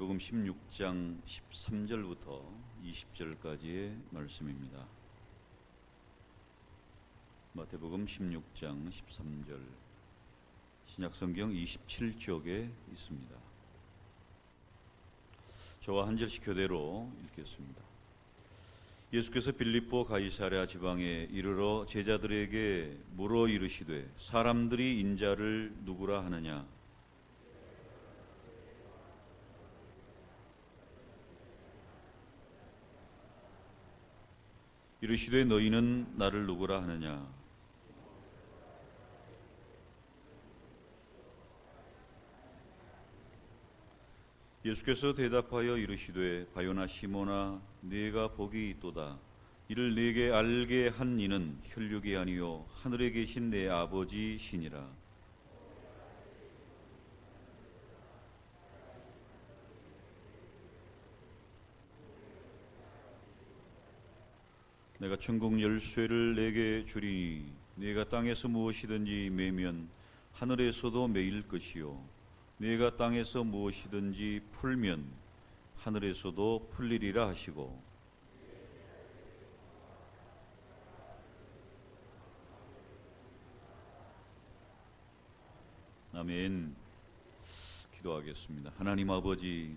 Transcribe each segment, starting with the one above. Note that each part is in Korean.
마태복음 16장 13절부터 20절까지의 말씀입니다. 마태복음 16장 13절, 신약성경 27쪽에 있습니다. 저와 한 절씩 교대로 읽겠습니다. 예수께서 빌립보 가이사랴 지방에 이르러 제자들에게 물어 이르시되 사람들이 인자를 누구라 하느냐? 이르시되 너희는 나를 누구라 하느냐? 예수께서 대답하여 이르시되 바요나 시몬아 네가 복이 있도다. 이를 네게 알게 한 이는 혈육이 아니요 하늘에 계신 내 아버지시니라. 내가 천국 열쇠를 내게 주리니 네가 땅에서 무엇이든지 매면 하늘에서도 매일 것이요 네가 땅에서 무엇이든지 풀면 하늘에서도 풀리리라 하시고, 아멘. 기도하겠습니다. 하나님 아버지,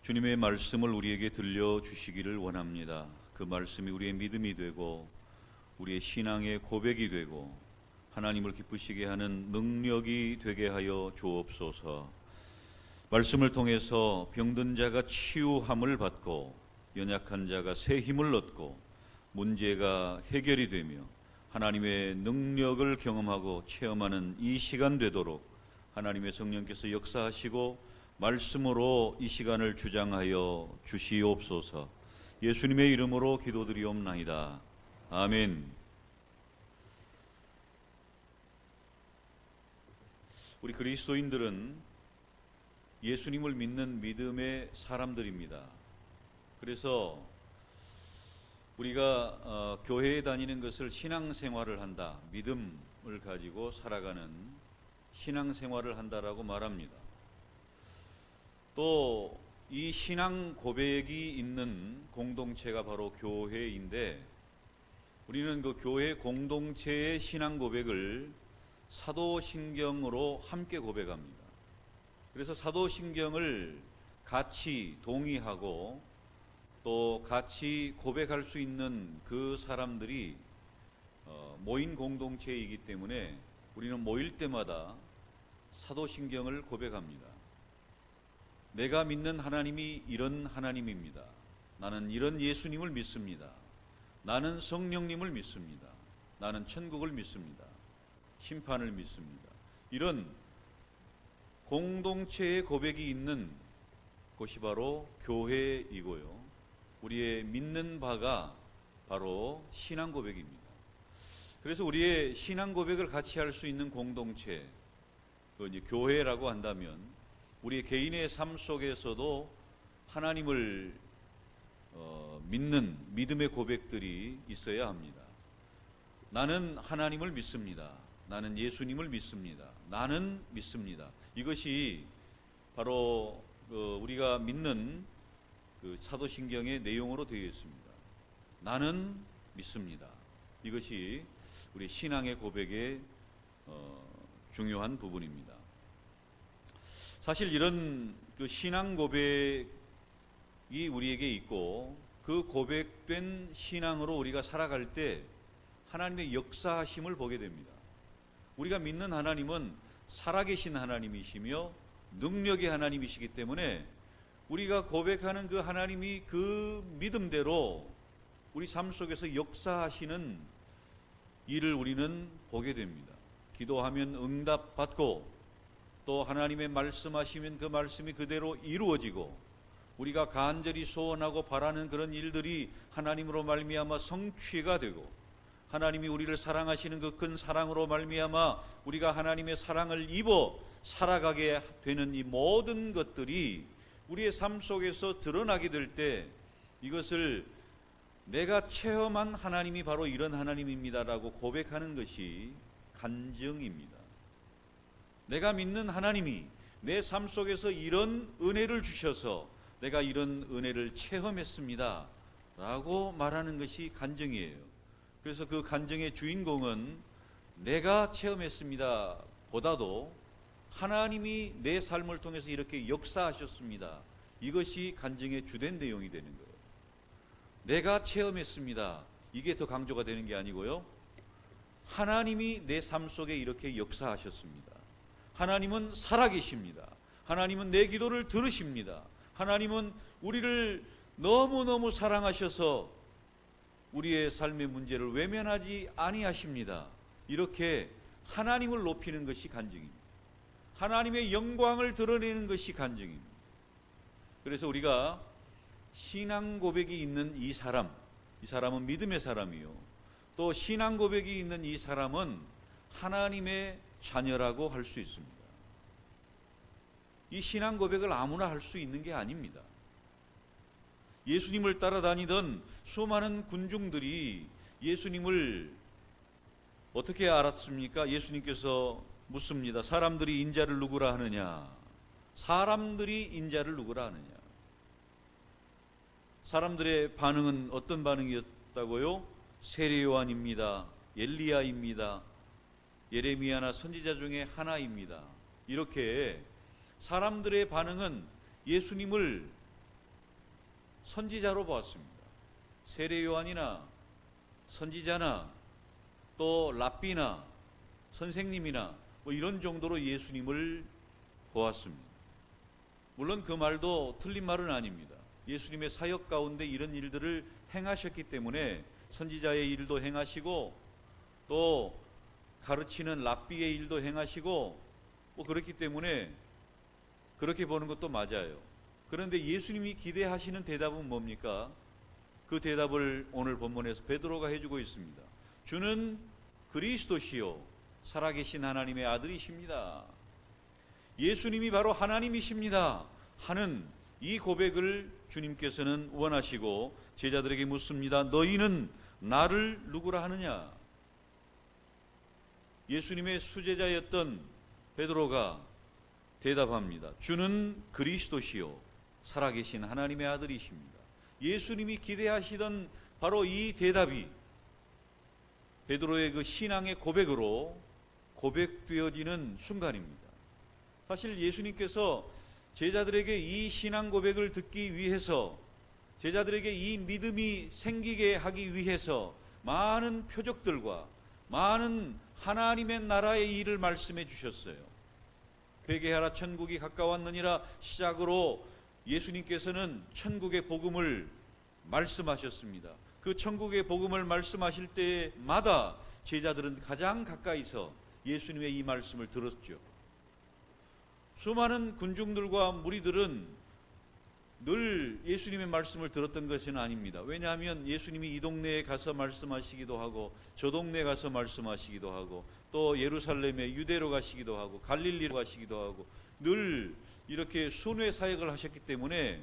주님의 말씀을 우리에게 들려주시기를 원합니다. 그 말씀이 우리의 믿음이 되고 우리의 신앙의 고백이 되고 하나님을 기쁘시게 하는 능력이 되게 하여 주옵소서. 말씀을 통해서 병든 자가 치유함을 받고 연약한 자가 새 힘을 얻고 문제가 해결이 되며 하나님의 능력을 경험하고 체험하는 이 시간 되도록 하나님의 성령께서 역사하시고 말씀으로 이 시간을 주장하여 주시옵소서. 예수님의 이름으로 기도드리옵나이다. 아멘. 우리 그리스도인들은 예수님을 믿는 믿음의 사람들입니다. 그래서 우리가 교회에 다니는 것을 신앙생활을 한다, 믿음을 가지고 살아가는 신앙생활을 한다라고 말합니다. 또 이 신앙 고백이 있는 공동체가 바로 교회인데, 우리는 그 교회 공동체의 신앙 고백을 사도신경으로 함께 고백합니다. 그래서 사도신경을 같이 동의하고 또 같이 고백할 수 있는 그 사람들이 모인 공동체이기 때문에 우리는 모일 때마다 사도신경을 고백합니다. 내가 믿는 하나님이 이런 하나님입니다. 나는 이런 예수님을 믿습니다. 나는 성령님을 믿습니다. 나는 천국을 믿습니다. 심판을 믿습니다. 이런 공동체의 고백이 있는 곳이 바로 교회이고요, 우리의 믿는 바가 바로 신앙 고백입니다. 그래서 우리의 신앙 고백을 같이 할 수 있는 공동체, 그 이제 교회라고 한다면 우리의 개인의 삶 속에서도 하나님을 믿는 믿음의 고백들이 있어야 합니다. 나는 하나님을 믿습니다. 나는 예수님을 믿습니다. 나는 믿습니다. 이것이 바로 우리가 믿는 그 사도신경의 내용으로 되어 있습니다. 나는 믿습니다. 이것이 우리 신앙의 고백의 중요한 부분입니다. 사실 이런 그 신앙 고백이 우리에게 있고 그 고백된 신앙으로 우리가 살아갈 때 하나님의 역사하심을 보게 됩니다. 우리가 믿는 하나님은 살아계신 하나님이시며 능력의 하나님이시기 때문에 우리가 고백하는 그 하나님이 그 믿음대로 우리 삶 속에서 역사하시는 일을 우리는 보게 됩니다. 기도하면 응답받고 또 하나님의 말씀하시면 그 말씀이 그대로 이루어지고 우리가 간절히 소원하고 바라는 그런 일들이 하나님으로 말미암아 성취가 되고 하나님이 우리를 사랑하시는 그 큰 사랑으로 말미암아 우리가 하나님의 사랑을 입어 살아가게 되는 이 모든 것들이 우리의 삶 속에서 드러나게 될 때 이것을 내가 체험한 하나님이 바로 이런 하나님입니다라고 고백하는 것이 간증입니다. 내가 믿는 하나님이 내 삶 속에서 이런 은혜를 주셔서 내가 이런 은혜를 체험했습니다 라고 말하는 것이 간증이에요. 그래서 그 간증의 주인공은 내가 체험했습니다 보다도 하나님이 내 삶을 통해서 이렇게 역사하셨습니다, 이것이 간증의 주된 내용이 되는 거예요. 내가 체험했습니다, 이게 더 강조가 되는 게 아니고요, 하나님이 내 삶 속에 이렇게 역사하셨습니다. 하나님은 살아계십니다. 하나님은 내 기도를 들으십니다. 하나님은 우리를 너무너무 사랑하셔서 우리의 삶의 문제를 외면하지 아니하십니다. 이렇게 하나님을 높이는 것이 간증입니다. 하나님의 영광을 드러내는 것이 간증입니다. 그래서 우리가 신앙 고백이 있는 이 사람은 믿음의 사람이요, 또 신앙 고백이 있는 이 사람은 하나님의 자녀라고 할 수 있습니다. 이 신앙 고백을 아무나 할 수 있는 게 아닙니다. 예수님을 따라다니던 수많은 군중들이 예수님을 어떻게 알았습니까? 예수님께서 묻습니다. 사람들이 인자를 누구라 하느냐? 사람들이 인자를 누구라 하느냐? 사람들의 반응은 어떤 반응이었다고요? 세례 요한입니다. 엘리야입니다. 예레미야나 선지자 중에 하나입니다. 이렇게 사람들의 반응은 예수님을 선지자로 보았습니다. 세례 요한이나 선지자나 또 랍비나 선생님이나 뭐 이런 정도로 예수님을 보았습니다. 물론 그 말도 틀린 말은 아닙니다. 예수님의 사역 가운데 이런 일들을 행하셨기 때문에 선지자의 일도 행하시고 또 가르치는 랍비의 일도 행하시고 뭐 그렇기 때문에 그렇게 보는 것도 맞아요. 그런데 예수님이 기대하시는 대답은 뭡니까? 그 대답을 오늘 본문에서 베드로가 해주고 있습니다. 주는 그리스도시요 살아계신 하나님의 아들이십니다. 예수님이 바로 하나님이십니다 하는 이 고백을 주님께서는 원하시고 제자들에게 묻습니다. 너희는 나를 누구라 하느냐? 예수님의 수제자였던 베드로가 대답합니다. 주는 그리스도시요 살아계신 하나님의 아들이십니다. 예수님이 기대하시던 바로 이 대답이 베드로의 그 신앙의 고백으로 고백되어지는 순간입니다. 사실 예수님께서 제자들에게 이 신앙 고백을 듣기 위해서, 제자들에게 이 믿음이 생기게 하기 위해서 많은 표적들과 많은 하나님의 나라의 일을 말씀해 주셨어요. 회개하라 천국이 가까웠느니라 시작으로 예수님께서는 천국의 복음을 말씀하셨습니다. 그 천국의 복음을 말씀하실 때마다 제자들은 가장 가까이서 예수님의 이 말씀을 들었죠. 수많은 군중들과 무리들은 늘 예수님의 말씀을 들었던 것은 아닙니다. 왜냐하면 예수님이 이 동네에 가서 말씀하시기도 하고 저 동네에 가서 말씀하시기도 하고 또 예루살렘에 유대로 가시기도 하고 갈릴리로 가시기도 하고 늘 이렇게 순회 사역을 하셨기 때문에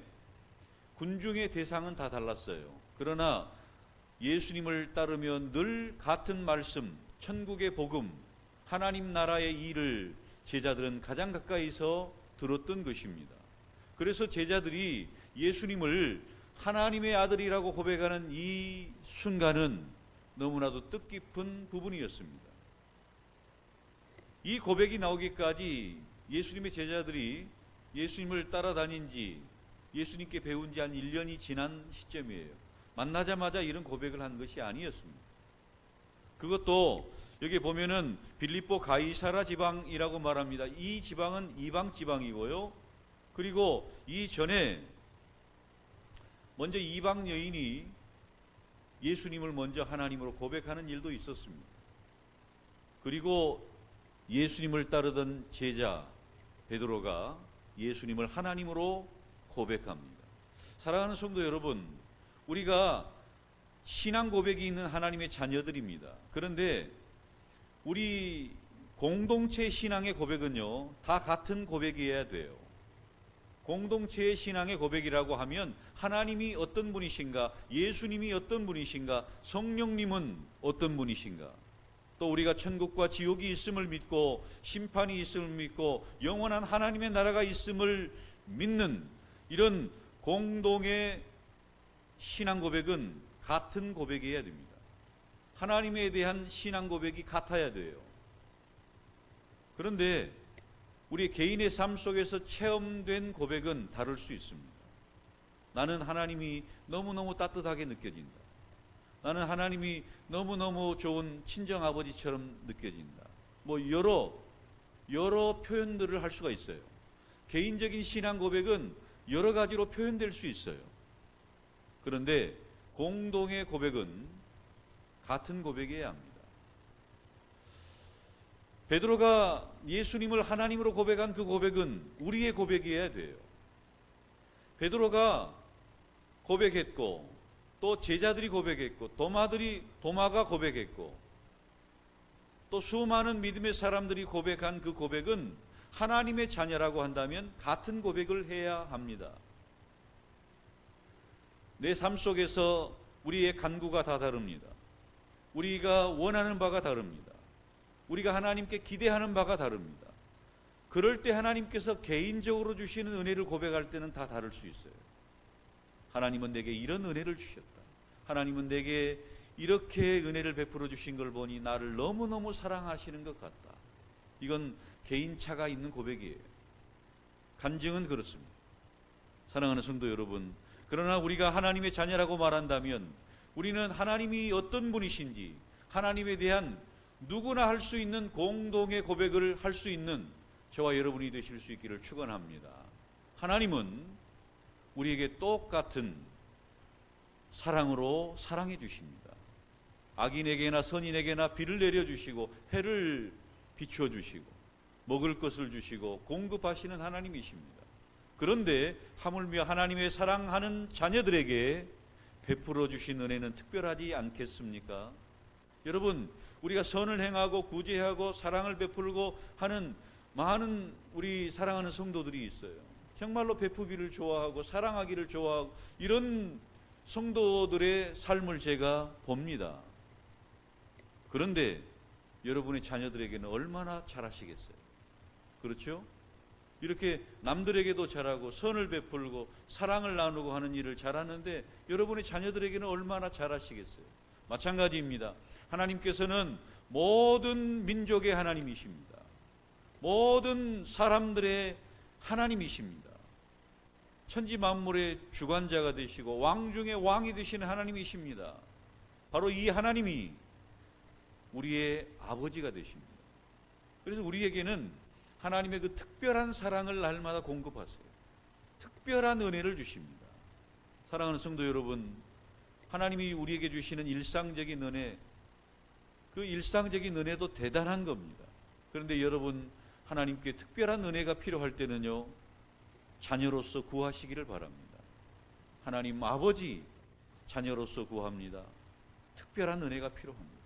군중의 대상은 다 달랐어요. 그러나 예수님을 따르면 늘 같은 말씀, 천국의 복음, 하나님 나라의 일을 제자들은 가장 가까이서 들었던 것입니다. 그래서 제자들이 예수님을 하나님의 아들이라고 고백하는 이 순간은 너무나도 뜻깊은 부분이었습니다. 이 고백이 나오기까지 예수님의 제자들이 예수님을 따라다닌 지, 예수님께 배운 지 한 1년이 지난 시점이에요. 만나자마자 이런 고백을 한 것이 아니었습니다. 그것도 여기 보면은 빌립보 가이사라 지방이라고 말합니다. 이 지방은 이방 지방이고요. 그리고 이전에 먼저 이방 여인이 예수님을 먼저 하나님으로 고백하는 일도 있었습니다. 그리고 예수님을 따르던 제자 베드로가 예수님을 하나님으로 고백합니다. 사랑하는 성도 여러분, 우리가 신앙 고백이 있는 하나님의 자녀들입니다. 그런데 우리 공동체 신앙의 고백은요, 다 같은 고백이어야 돼요. 공동체의 신앙의 고백이라고 하면 하나님이 어떤 분이신가, 예수님이 어떤 분이신가, 성령님은 어떤 분이신가, 또 우리가 천국과 지옥이 있음을 믿고 심판이 있음을 믿고 영원한 하나님의 나라가 있음을 믿는 이런 공동의 신앙 고백은 같은 고백이어야 됩니다. 하나님에 대한 신앙 고백이 같아야 돼요. 그런데 우리 개인의 삶 속에서 체험된 고백은 다를 수 있습니다. 나는 하나님이 너무너무 따뜻하게 느껴진다. 나는 하나님이 너무너무 좋은 친정아버지처럼 느껴진다. 뭐 여러 표현들을 할 수가 있어요. 개인적인 신앙 고백은 여러 가지로 표현될 수 있어요. 그런데 공동의 고백은 같은 고백이어야 합니다. 베드로가 예수님을 하나님으로 고백한 그 고백은 우리의 고백이어야 돼요. 베드로가 고백했고 또 제자들이 고백했고 도마가 고백했고 또 수많은 믿음의 사람들이 고백한 그 고백은 하나님의 자녀라고 한다면 같은 고백을 해야 합니다. 내 삶 속에서 우리의 간구가 다 다릅니다. 우리가 원하는 바가 다릅니다. 우리가 하나님께 기대하는 바가 다릅니다. 그럴 때 하나님께서 개인적으로 주시는 은혜를 고백할 때는 다 다를 수 있어요. 하나님은 내게 이런 은혜를 주셨다. 하나님은 내게 이렇게 은혜를 베풀어 주신 걸 보니 나를 너무너무 사랑하시는 것 같다. 이건 개인차가 있는 고백이에요. 간증은 그렇습니다. 사랑하는 성도 여러분, 그러나 우리가 하나님의 자녀라고 말한다면 우리는 하나님이 어떤 분이신지 하나님에 대한 누구나 할 수 있는 공동의 고백을 할 수 있는 저와 여러분이 되실 수 있기를 축원합니다. 하나님은 우리에게 똑같은 사랑으로 사랑해 주십니다. 악인에게나 선인에게나 비를 내려주시고 해를 비추어 주시고 먹을 것을 주시고 공급하시는 하나님이십니다. 그런데 하물며 하나님의 사랑하는 자녀들에게 베풀어 주신 은혜는 특별하지 않겠습니까? 여러분, 우리가 선을 행하고 구제하고 사랑을 베풀고 하는 많은 우리 사랑하는 성도들이 있어요. 정말로 베푸기를 좋아하고 사랑하기를 좋아하고 이런 성도들의 삶을 제가 봅니다. 그런데 여러분의 자녀들에게는 얼마나 잘하시겠어요? 그렇죠? 이렇게 남들에게도 잘하고 선을 베풀고 사랑을 나누고 하는 일을 잘하는데 여러분의 자녀들에게는 얼마나 잘하시겠어요? 마찬가지입니다. 하나님께서는 모든 민족의 하나님이십니다. 모든 사람들의 하나님이십니다. 천지 만물의 주관자가 되시고 왕 중에 왕이 되시는 하나님이십니다. 바로 이 하나님이 우리의 아버지가 되십니다. 그래서 우리에게는 하나님의 그 특별한 사랑을 날마다 공급하세요. 특별한 은혜를 주십니다. 사랑하는 성도 여러분, 하나님이 우리에게 주시는 일상적인 은혜, 그 일상적인 은혜도 대단한 겁니다. 그런데 여러분, 하나님께 특별한 은혜가 필요할 때는요, 자녀로서 구하시기를 바랍니다. 하나님 아버지, 자녀로서 구합니다. 특별한 은혜가 필요합니다.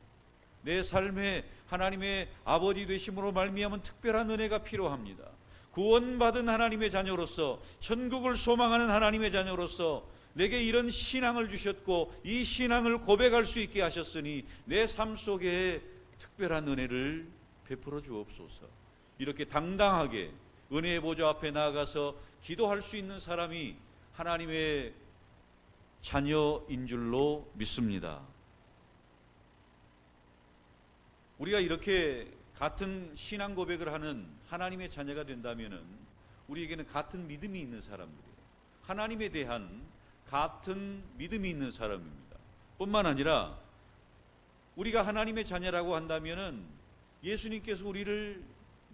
내 삶에 하나님의 아버지 되심으로 말미암은 특별한 은혜가 필요합니다. 구원받은 하나님의 자녀로서, 천국을 소망하는 하나님의 자녀로서 내게 이런 신앙을 주셨고 이 신앙을 고백할 수 있게 하셨으니 내 삶 속에 특별한 은혜를 베풀어 주옵소서. 이렇게 당당하게 은혜의 보좌 앞에 나아가서 기도할 수 있는 사람이 하나님의 자녀인 줄로 믿습니다. 우리가 이렇게 같은 신앙 고백을 하는 하나님의 자녀가 된다면 우리에게는 같은 믿음이 있는 사람들이에요. 하나님에 대한 같은 믿음이 있는 사람입니다. 뿐만 아니라 우리가 하나님의 자녀라고 한다면 예수님께서 우리를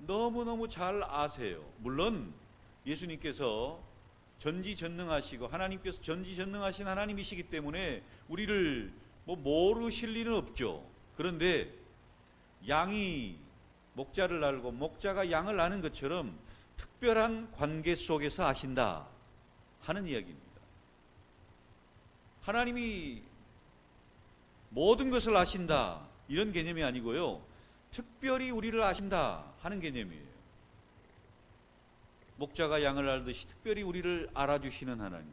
너무너무 잘 아세요. 물론 예수님께서 전지전능하시고 하나님께서 전지전능하신 하나님이시기 때문에 우리를 모르실 리는 없죠. 그런데 양이 목자를 알고 목자가 양을 아는 것처럼 특별한 관계 속에서 아신다 하는 이야기입니다. 하나님이 모든 것을 아신다 이런 개념이 아니고요, 특별히 우리를 아신다 하는 개념이에요. 목자가 양을 알듯이 특별히 우리를 알아주시는 하나님,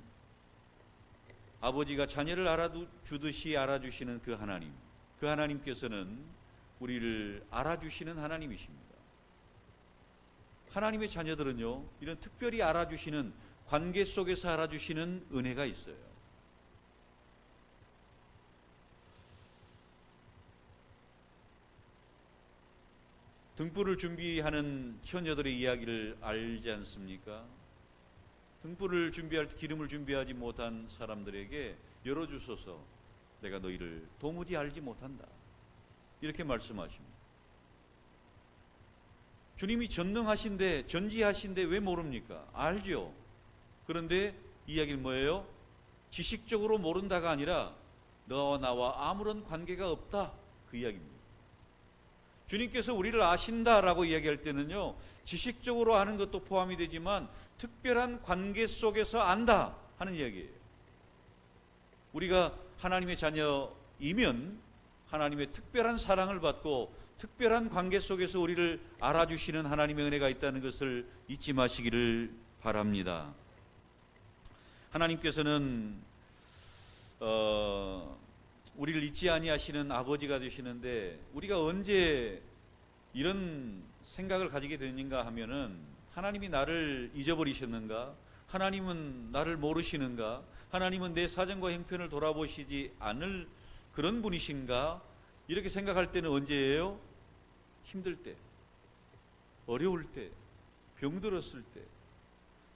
아버지가 자녀를 알아주듯이 알아주시는 그 하나님, 그 하나님께서는 우리를 알아주시는 하나님이십니다. 하나님의 자녀들은요, 이런 특별히 알아주시는, 관계 속에서 알아주시는 은혜가 있어요. 등불을 준비하는 처녀들의 이야기를 알지 않습니까? 등불을 준비할 때 기름을 준비하지 못한 사람들에게 열어주소서, 내가 너희를 도무지 알지 못한다, 이렇게 말씀하십니다. 주님이 전능하신데, 전지하신데 왜 모릅니까? 알죠. 그런데 이야기는 뭐예요? 지식적으로 모른다가 아니라 너와 나와 아무런 관계가 없다, 그 이야기입니다. 주님께서 우리를 아신다라고 이야기할 때는요, 지식적으로 아는 것도 포함이 되지만 특별한 관계 속에서 안다 하는 이야기예요. 우리가 하나님의 자녀이면 하나님의 특별한 사랑을 받고 특별한 관계 속에서 우리를 알아주시는 하나님의 은혜가 있다는 것을 잊지 마시기를 바랍니다. 하나님께서는 우리를 잊지 아니하시는 아버지가 되시는데, 우리가 언제 이런 생각을 가지게 되는가 하면은, 하나님이 나를 잊어버리셨는가? 하나님은 나를 모르시는가? 하나님은 내 사정과 형편을 돌아보시지 않을 그런 분이신가? 이렇게 생각할 때는 언제예요? 힘들 때, 어려울 때, 병들었을 때,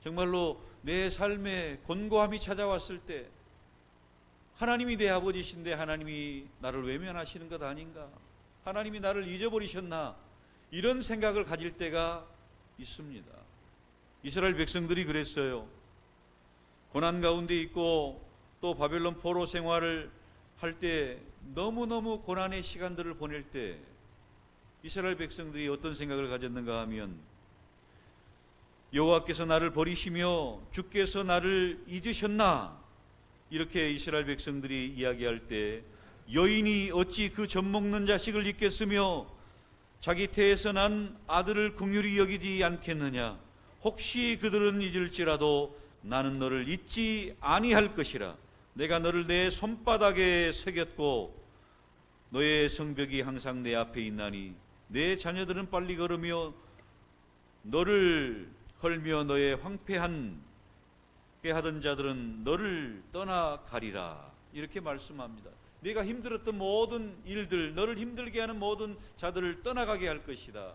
정말로 내 삶에 곤고함이 찾아왔을 때, 하나님이 내 아버지신데 하나님이 나를 외면하시는 것 아닌가? 하나님이 나를 잊어버리셨나? 이런 생각을 가질 때가 있습니다. 이스라엘 백성들이 그랬어요. 고난 가운데 있고 또 바벨론 포로 생활을 할 때, 너무너무 고난의 시간들을 보낼 때 이스라엘 백성들이 어떤 생각을 가졌는가 하면, 여호와께서 나를 버리시며 주께서 나를 잊으셨나? 이렇게 이스라엘 백성들이 이야기할 때, 여인이 어찌 그 젖먹는 자식을 잊겠으며 자기 태에서 난 아들을 긍휼히 여기지 않겠느냐? 혹시 그들은 잊을지라도 나는 너를 잊지 아니할 것이라. 내가 너를 내 손바닥에 새겼고 너의 성벽이 항상 내 앞에 있나니 내 자녀들은 빨리 걸으며 너를 헐며 너의 황폐한 하던 자들은 너를 떠나가리라. 이렇게 말씀합니다. 내가 힘들었던 모든 일들, 너를 힘들게 하는 모든 자들을 떠나가게 할 것이다.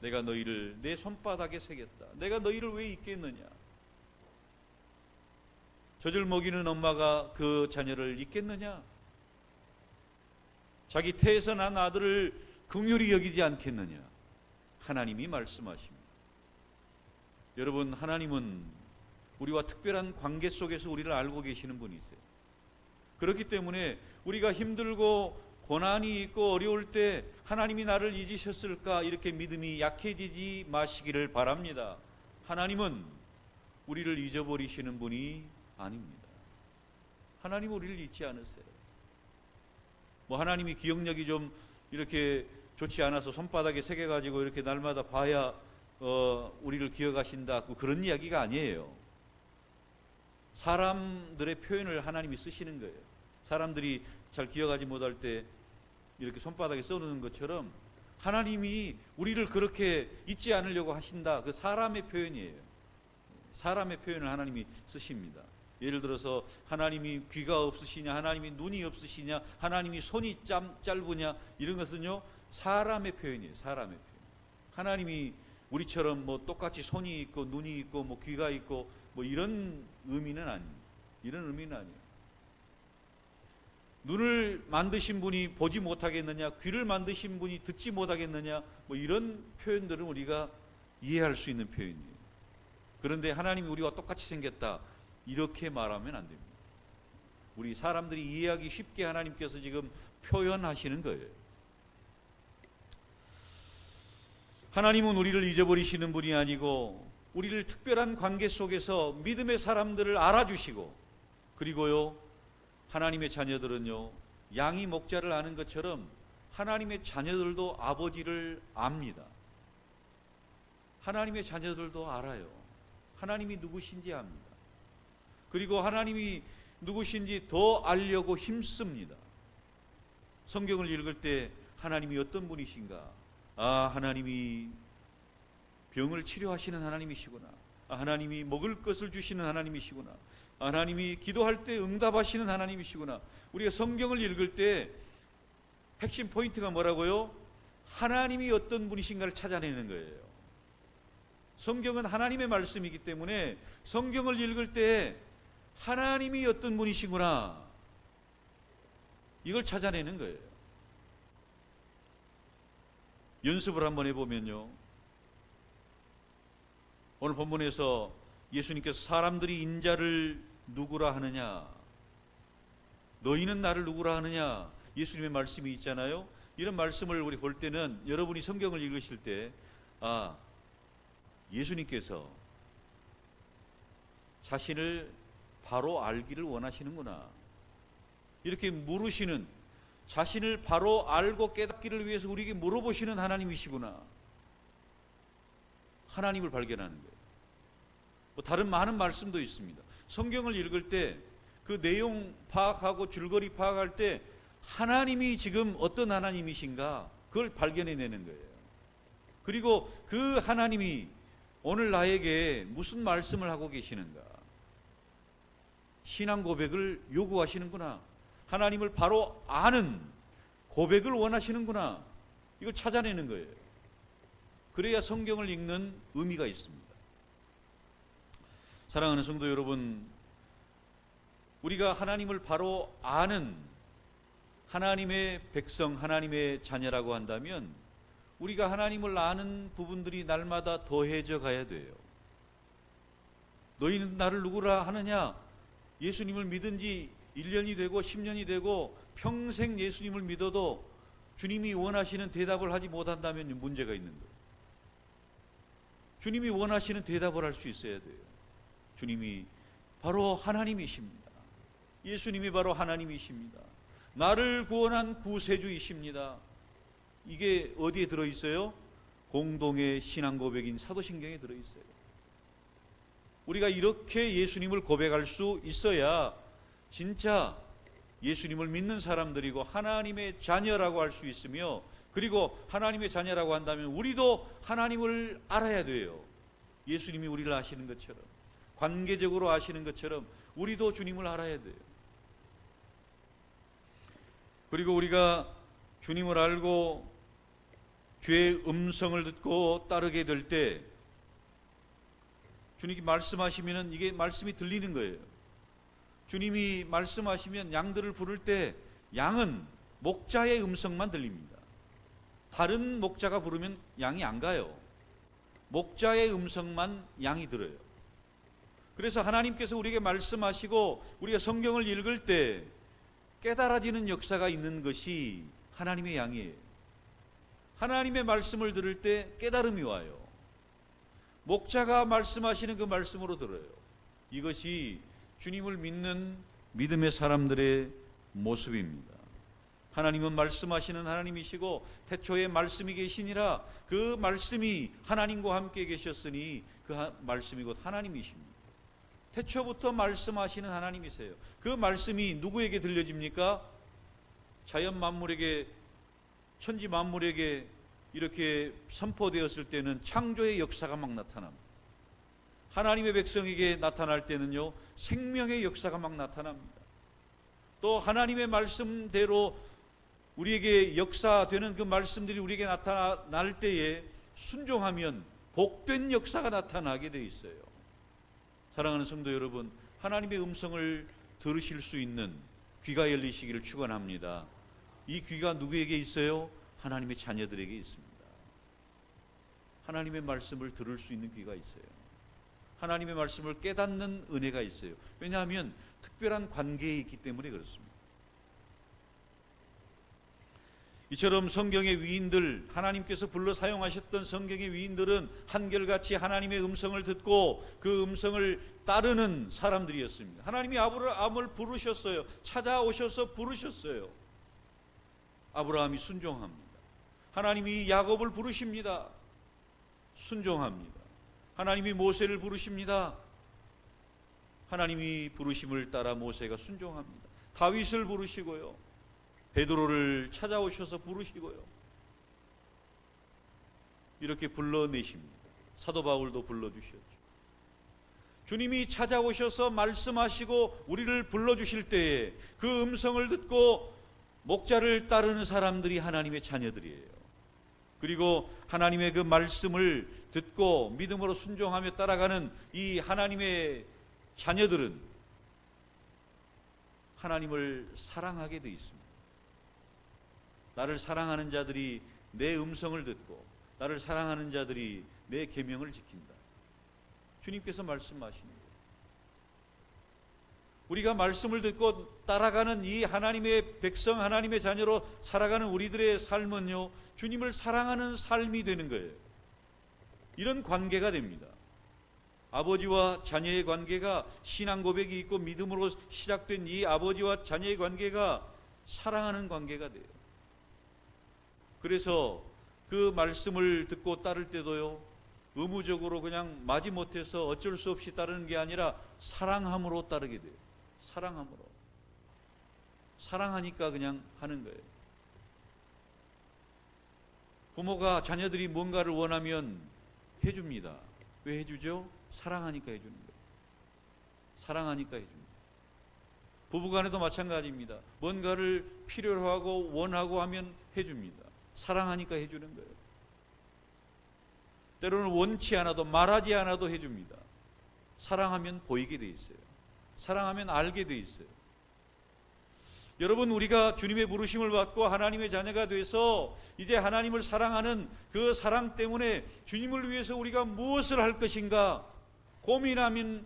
내가 너희를 내 손바닥에 새겼다. 내가 너희를 왜 잊겠느냐? 젖을 먹이는 엄마가 그 자녀를 잊겠느냐? 자기 태에서 난 아들을 긍휼히 여기지 않겠느냐? 하나님이 말씀하십니다. 여러분, 하나님은 우리와 특별한 관계 속에서 우리를 알고 계시는 분이세요. 그렇기 때문에 우리가 힘들고 고난이 있고 어려울 때 하나님이 나를 잊으셨을까, 이렇게 믿음이 약해지지 마시기를 바랍니다. 하나님은 우리를 잊어버리시는 분이 아닙니다. 하나님은 우리를 잊지 않으세요. 하나님이 기억력이 좀 이렇게 좋지 않아서 손바닥에 새겨가지고 이렇게 날마다 봐야 우리를 기억하신다, 그런 이야기가 아니에요. 사람들의 표현을 하나님이 쓰시는 거예요. 사람들이 잘 기억하지 못할 때 이렇게 손바닥에 써놓는 것처럼 하나님이 우리를 그렇게 잊지 않으려고 하신다, 그 사람의 표현이에요. 사람의 표현을 하나님이 쓰십니다. 예를 들어서 하나님이 귀가 없으시냐, 하나님이 눈이 없으시냐, 하나님이 손이 짧으냐, 이런 것은요 사람의 표현이에요. 사람의 표현. 하나님이 우리처럼 똑같이 손이 있고 눈이 있고 귀가 있고 이런 의미는 아닙니다. 이런 의미는 아니에요. 눈을 만드신 분이 보지 못하겠느냐, 귀를 만드신 분이 듣지 못하겠느냐, 이런 표현들은 우리가 이해할 수 있는 표현이에요. 그런데 하나님이 우리와 똑같이 생겼다, 이렇게 말하면 안 됩니다. 우리 사람들이 이해하기 쉽게 하나님께서 지금 표현하시는 거예요. 하나님은 우리를 잊어버리시는 분이 아니고 우리를 특별한 관계 속에서 믿음의 사람들을 알아주시고, 그리고요 하나님의 자녀들은요 양이 목자를 아는 것처럼 하나님의 자녀들도 아버지를 압니다. 하나님의 자녀들도 알아요. 하나님이 누구신지 압니다. 그리고 하나님이 누구신지 더 알려고 힘씁니다. 성경을 읽을 때 하나님이 어떤 분이신가? 아, 하나님이 병을 치료하시는 하나님이시구나. 아, 하나님이 먹을 것을 주시는 하나님이시구나. 아, 하나님이 기도할 때 응답하시는 하나님이시구나. 우리가 성경을 읽을 때 핵심 포인트가 뭐라고요? 하나님이 어떤 분이신가를 찾아내는 거예요. 성경은 하나님의 말씀이기 때문에 성경을 읽을 때 하나님이 어떤 분이시구나, 이걸 찾아내는 거예요. 연습을 한번 해보면요, 오늘 본문에서 예수님께서 사람들이 인자를 누구라 하느냐, 너희는 나를 누구라 하느냐, 예수님의 말씀이 있잖아요. 이런 말씀을 우리 볼 때는 여러분이 성경을 읽으실 때, 아, 예수님께서 자신을 바로 알기를 원하시는구나, 이렇게 물으시는, 자신을 바로 알고 깨닫기를 위해서 우리에게 물어보시는 하나님이시구나, 하나님을 발견하는 거예요. 다른 많은 말씀도 있습니다. 성경을 읽을 때 그 내용 파악하고 줄거리 파악할 때 하나님이 지금 어떤 하나님이신가, 그걸 발견해내는 거예요. 그리고 그 하나님이 오늘 나에게 무슨 말씀을 하고 계시는가, 신앙 고백을 요구하시는구나, 하나님을 바로 아는 고백을 원하시는구나, 이걸 찾아내는 거예요. 그래야 성경을 읽는 의미가 있습니다. 사랑하는 성도 여러분, 우리가 하나님을 바로 아는 하나님의 백성, 하나님의 자녀라고 한다면 우리가 하나님을 아는 부분들이 날마다 더해져 가야 돼요. 너희는 나를 누구라 하느냐? 예수님을 믿은 지 1년이 되고 10년이 되고 평생 예수님을 믿어도 주님이 원하시는 대답을 하지 못한다면 문제가 있는 거예요. 주님이 원하시는 대답을 할 수 있어야 돼요. 주님이 바로 하나님이십니다. 예수님이 바로 하나님이십니다. 나를 구원한 구세주이십니다. 이게 어디에 들어있어요? 공동의 신앙 고백인 사도신경에 들어있어요. 우리가 이렇게 예수님을 고백할 수 있어야 진짜 예수님을 믿는 사람들이고 하나님의 자녀라고 할 수 있으며, 그리고 하나님의 자녀라고 한다면 우리도 하나님을 알아야 돼요. 예수님이 우리를 아시는 것처럼, 관계적으로 아시는 것처럼 우리도 주님을 알아야 돼요. 그리고 우리가 주님을 알고 주의 음성을 듣고 따르게 될 때 주님이 말씀하시면 이게 말씀이 들리는 거예요. 주님이 말씀하시면 양들을 부를 때 양은 목자의 음성만 들립니다. 다른 목자가 부르면 양이 안 가요. 목자의 음성만 양이 들어요. 그래서 하나님께서 우리에게 말씀하시고 우리가 성경을 읽을 때 깨달아지는 역사가 있는 것이 하나님의 양이에요. 하나님의 말씀을 들을 때 깨달음이 와요. 목자가 말씀하시는 그 말씀으로 들어요. 이것이 주님을 믿는 믿음의 사람들의 모습입니다. 하나님은 말씀하시는 하나님이시고 태초에 말씀이 계시니라, 그 말씀이 하나님과 함께 계셨으니 그 말씀이 곧 하나님이십니다. 태초부터 말씀하시는 하나님이세요. 그 말씀이 누구에게 들려집니까? 자연 만물에게, 천지 만물에게 이렇게 선포되었을 때는 창조의 역사가 막 나타납니다. 하나님의 백성에게 나타날 때는요, 생명의 역사가 막 나타납니다. 또 하나님의 말씀대로 우리에게 역사되는 그 말씀들이 우리에게 나타날 때에 순종하면 복된 역사가 나타나게 돼 있어요. 사랑하는 성도 여러분, 하나님의 음성을 들으실 수 있는 귀가 열리시기를 축원합니다. 이 귀가 누구에게 있어요? 하나님의 자녀들에게 있습니다. 하나님의 말씀을 들을 수 있는 귀가 있어요. 하나님의 말씀을 깨닫는 은혜가 있어요. 왜냐하면 특별한 관계에 있기 때문에 그렇습니다. 이처럼 성경의 위인들, 하나님께서 불러 사용하셨던 성경의 위인들은 한결같이 하나님의 음성을 듣고 그 음성을 따르는 사람들이었습니다. 하나님이 아브라함을 부르셨어요. 찾아오셔서 부르셨어요. 아브라함이 순종합니다. 하나님이 야곱을 부르십니다. 순종합니다. 하나님이 모세를 부르십니다. 하나님이 부르심을 따라 모세가 순종합니다. 다윗을 부르시고요, 베드로를 찾아오셔서 부르시고요, 이렇게 불러내십니다. 사도 바울도 불러주셨죠. 주님이 찾아오셔서 말씀하시고 우리를 불러주실 때에 그 음성을 듣고 목자를 따르는 사람들이 하나님의 자녀들이에요. 그리고 하나님의 그 말씀을 듣고 믿음으로 순종하며 따라가는 이 하나님의 자녀들은 하나님을 사랑하게 돼 있습니다. 나를 사랑하는 자들이 내 음성을 듣고 나를 사랑하는 자들이 내 계명을 지킨다. 주님께서 말씀하시는 거예요. 우리가 말씀을 듣고 따라가는 이 하나님의 백성, 하나님의 자녀로 살아가는 우리들의 삶은요, 주님을 사랑하는 삶이 되는 거예요. 이런 관계가 됩니다. 아버지와 자녀의 관계가 신앙 고백이 있고 믿음으로 시작된 이 아버지와 자녀의 관계가 사랑하는 관계가 돼요. 그래서 그 말씀을 듣고 따를 때도요, 의무적으로 그냥 마지못해서 어쩔 수 없이 따르는 게 아니라 사랑함으로 따르게 돼요. 사랑함으로. 사랑하니까 그냥 하는 거예요. 부모가 자녀들이 뭔가를 원하면 해줍니다. 왜 해주죠? 사랑하니까 해주는 거예요. 사랑하니까 해줍니다. 부부간에도 마찬가지입니다. 뭔가를 필요로 하고 원하고 하면 해줍니다. 사랑하니까 해주는 거예요. 때로는 원치 않아도 말하지 않아도 해줍니다. 사랑하면 보이게 돼 있어요. 사랑하면 알게 돼 있어요. 여러분, 우리가 주님의 부르심을 받고 하나님의 자녀가 돼서 이제 하나님을 사랑하는 그 사랑 때문에 주님을 위해서 우리가 무엇을 할 것인가 고민하면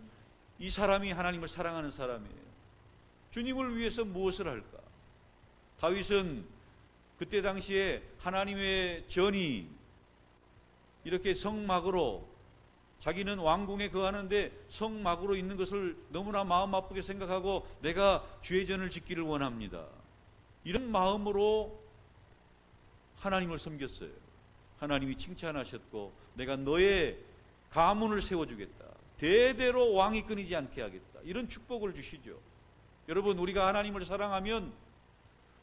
이 사람이 하나님을 사랑하는 사람이에요. 주님을 위해서 무엇을 할까? 다윗은 그때 당시에 하나님의 전이 이렇게 성막으로, 자기는 왕궁에 거하는데 성막으로 있는 것을 너무나 마음 아프게 생각하고 내가 주의 전을 짓기를 원합니다. 이런 마음으로 하나님을 섬겼어요. 하나님이 칭찬하셨고 내가 너의 가문을 세워주겠다. 대대로 왕이 끊이지 않게 하겠다. 이런 축복을 주시죠. 여러분, 우리가 하나님을 사랑하면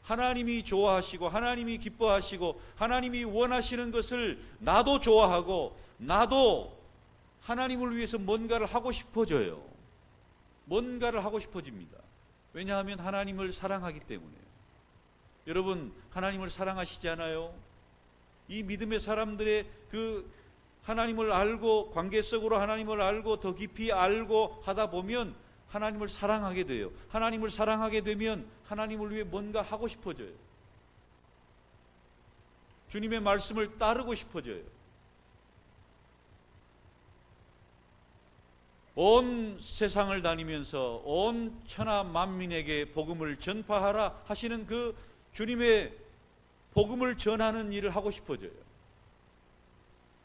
하나님이 좋아하시고 하나님이 기뻐하시고 하나님이 원하시는 것을 나도 좋아하고 나도 하나님을 위해서 뭔가를 하고 싶어져요. 뭔가를 하고 싶어집니다. 왜냐하면 하나님을 사랑하기 때문에. 여러분, 하나님을 사랑하시지 않아요? 이 믿음의 사람들의 그 하나님을 알고 관계 속으로 하나님을 알고 더 깊이 알고 하다 보면 하나님을 사랑하게 돼요. 하나님을 사랑하게 되면 하나님을 위해 뭔가 하고 싶어져요. 주님의 말씀을 따르고 싶어져요. 온 세상을 다니면서 온 천하 만민에게 복음을 전파하라 하시는 그 주님의 복음을 전하는 일을 하고 싶어져요.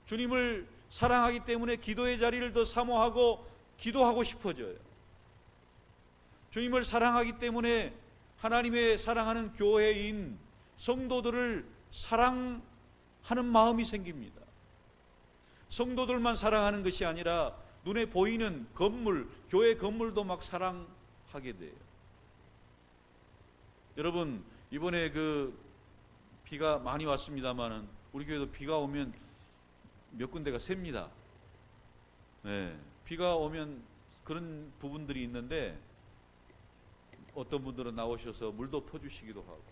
주님을 사랑하기 때문에 기도의 자리를 더 사모하고 기도하고 싶어져요. 주님을 사랑하기 때문에 하나님의 사랑하는 교회인 성도들을 사랑하는 마음이 생깁니다. 성도들만 사랑하는 것이 아니라 눈에 보이는 건물, 교회 건물도 막 사랑하게 돼요. 여러분, 이번에 그 비가 많이 왔습니다만은 우리 교회도 비가 오면 몇 군데가 셉니다. 네, 비가 오면 그런 부분들이 있는데 어떤 분들은 나오셔서 물도 퍼주시기도 하고,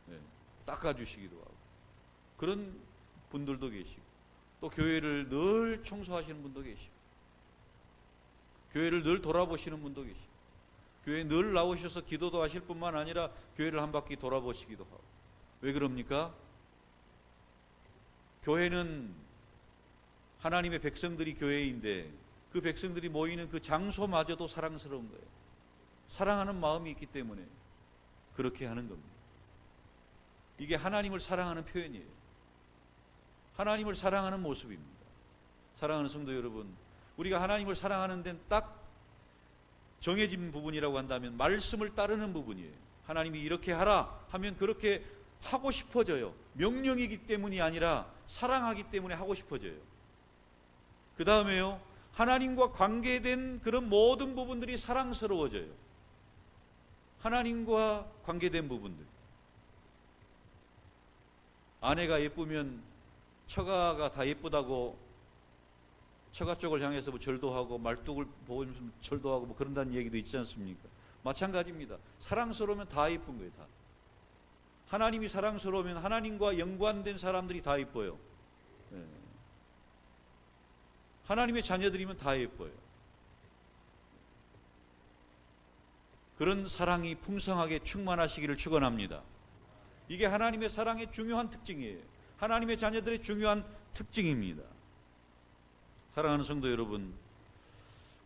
네, 닦아주시기도 하고, 그런 분들도 계시고, 또 교회를 늘 청소하시는 분도 계시고, 교회를 늘 돌아보시는 분도 계시고, 교회에 늘 나오셔서 기도도 하실 뿐만 아니라 교회를 한 바퀴 돌아보시기도 하고. 왜 그럽니까? 교회는 하나님의 백성들이 교회인데 그 백성들이 모이는 그 장소마저도 사랑스러운 거예요. 사랑하는 마음이 있기 때문에 그렇게 하는 겁니다. 이게 하나님을 사랑하는 표현이에요. 하나님을 사랑하는 모습입니다. 사랑하는 성도 여러분, 우리가 하나님을 사랑하는 데는 딱 정해진 부분이라고 한다면 말씀을 따르는 부분이에요. 하나님이 이렇게 하라 하면 그렇게 하고 싶어져요. 명령이기 때문이 아니라 사랑하기 때문에 하고 싶어져요. 그 다음에요, 하나님과 관계된 그런 모든 부분들이 사랑스러워져요. 하나님과 관계된 부분들. 아내가 예쁘면 처가가 다 예쁘다고 처가 쪽을 향해서 뭐 절도 하고 말뚝을 보면서 절도 하고 뭐 그런다는 얘기도 있지 않습니까? 마찬가지입니다. 사랑스러우면 다 예쁜 거예요. 다. 하나님이 사랑스러우면 하나님과 연관된 사람들이 다 예뻐요. 예. 하나님의 자녀들이면 다 예뻐요. 그런 사랑이 풍성하게 충만하시기를 축원합니다. 이게 하나님의 사랑의 중요한 특징이에요. 하나님의 자녀들의 중요한 특징입니다. 사랑하는 성도 여러분,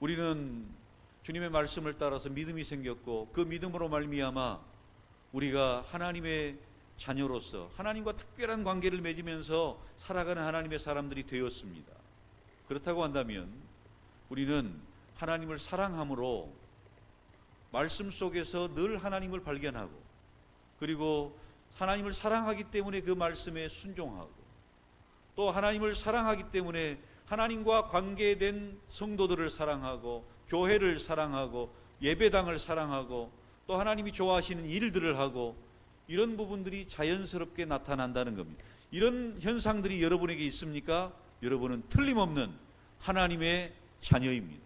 우리는 주님의 말씀을 따라서 믿음이 생겼고 그 믿음으로 말미암아 우리가 하나님의 자녀로서 하나님과 특별한 관계를 맺으면서 살아가는 하나님의 사람들이 되었습니다. 그렇다고 한다면 우리는 하나님을 사랑함으로 말씀 속에서 늘 하나님을 발견하고, 그리고 하나님을 사랑하기 때문에 그 말씀에 순종하고, 또 하나님을 사랑하기 때문에 하나님과 관계된 성도들을 사랑하고, 교회를 사랑하고, 예배당을 사랑하고, 또 하나님이 좋아하시는 일들을 하고, 이런 부분들이 자연스럽게 나타난다는 겁니다. 이런 현상들이 여러분에게 있습니까? 여러분은 틀림없는 하나님의 자녀입니다.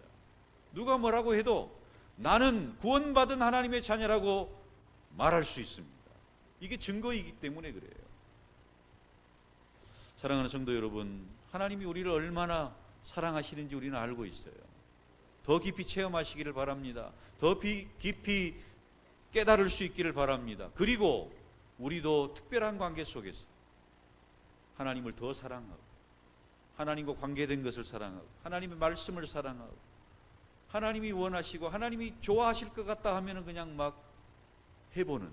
누가 뭐라고 해도 나는 구원받은 하나님의 자녀라고 말할 수 있습니다. 이게 증거이기 때문에 그래요. 사랑하는 성도 여러분, 하나님이 우리를 얼마나 사랑하시는지 우리는 알고 있어요. 더 깊이 체험하시기를 바랍니다. 더 깊이 깨달을 수 있기를 바랍니다. 그리고 우리도 특별한 관계 속에서 하나님을 더 사랑하고, 하나님과 관계된 것을 사랑하고, 하나님의 말씀을 사랑하고, 하나님이 원하시고 하나님이 좋아하실 것 같다 하면은 그냥 막 해보는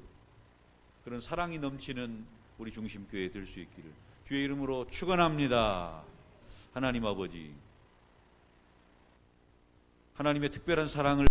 그런 사랑이 넘치는 우리 중심교회 될 수 있기를 주의 이름으로 축원합니다. 하나님 아버지, 하나님의 특별한 사랑을